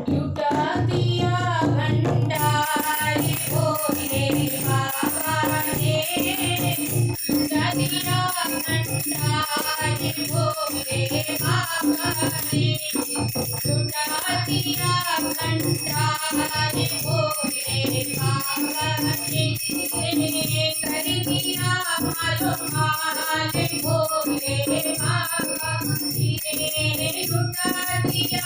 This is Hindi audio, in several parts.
लुटा दिया भंडारी भोले बाबा ने, लुटा दिया भंडारी भोले बाबा ने, लुटा दिया भंडारी भोले बाबा ने, कर दिया मालो माल भोले बाबा ने, लुटा दिया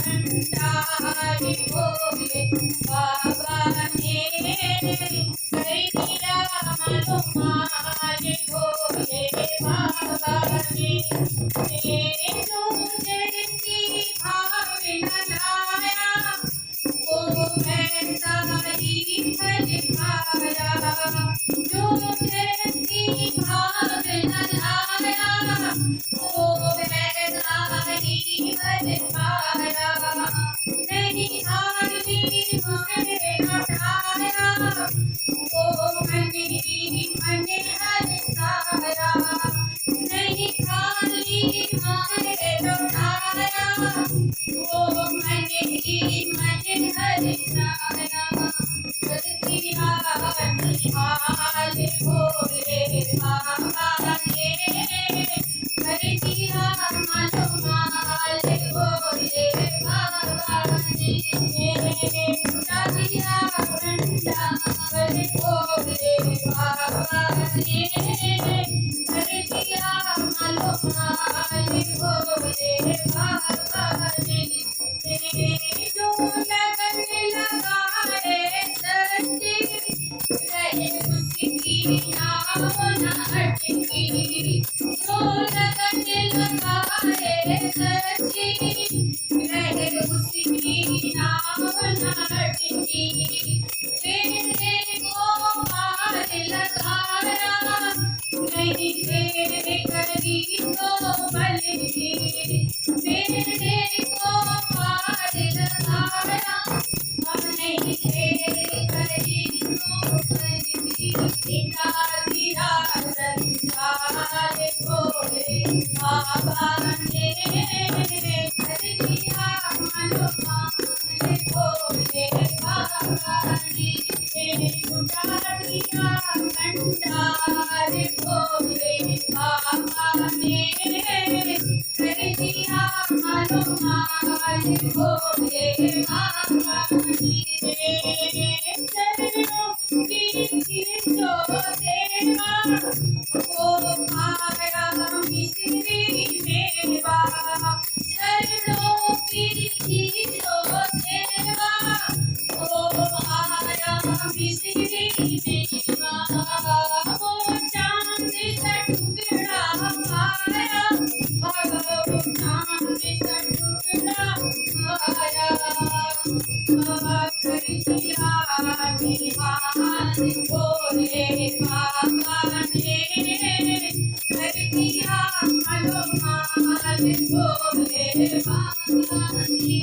भंडारी भोले बाबा ने, कर दिया मालो माल भोले बाबा ने, जो जैसी भावना लाया वो वैसा ही फल पाया, जो जैसी भावना लाया वो वैसा ही फल पाया, नहीं हारी माने हटाया वो मन ही मन हरसाया, नहीं हारी माने लौटाया वो मन ही मन हरसाया, कर दिया निहाल भोले बाबा ने, कर दिया मालो माल भोले बाबा ने, लुटा दिया भंडार भोले बाबा ने, कर दिया मालो माल भोले बाबा ने, जो लगन लगाए सच्ची रहे उसकी नाम न अटकी, जो लगन लगाए सच्ची रहे उसकी नाम न अटकी, तेरे को पार लगाया नहीं तेरे करी तो बल की, तेरे को पार लगाया नहीं तेरे करी तो बल की, पिता दिया संसार भोले बाबा ने, कर दिया मालो माल भोले बाबा ने, लुटा दिया भंडार भोले बाबा ने, कर दिया मालो माल भोले बाबा ने, चरणों की जो सेवा वो खाया मिश्री मेवा, चरणों की जो सेवा वो खाया मिश्री मेवा, वो चांद सा टुकड़ा खाया भगवान चांद सा टुकड़ा खाया, कर दिया निहाल भोले बाबा ने, कर दिया मालो माल भोले बाबा ने,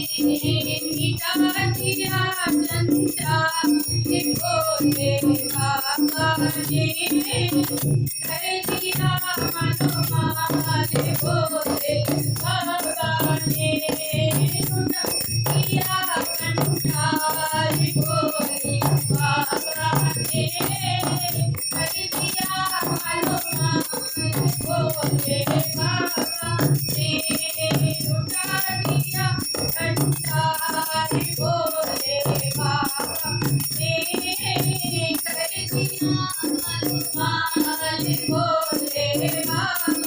मिटा दिया जंजाल भोले बाबा ने, कर दिया मालो माल भोले बाबा ने, लुटा दिया भंडार भोले बाबा ने, कर दिया मालो माल भोले बाबा ने, लुटा दिया भंडार भोले बाबा ने, कर दिया मालो माल भोले बाबा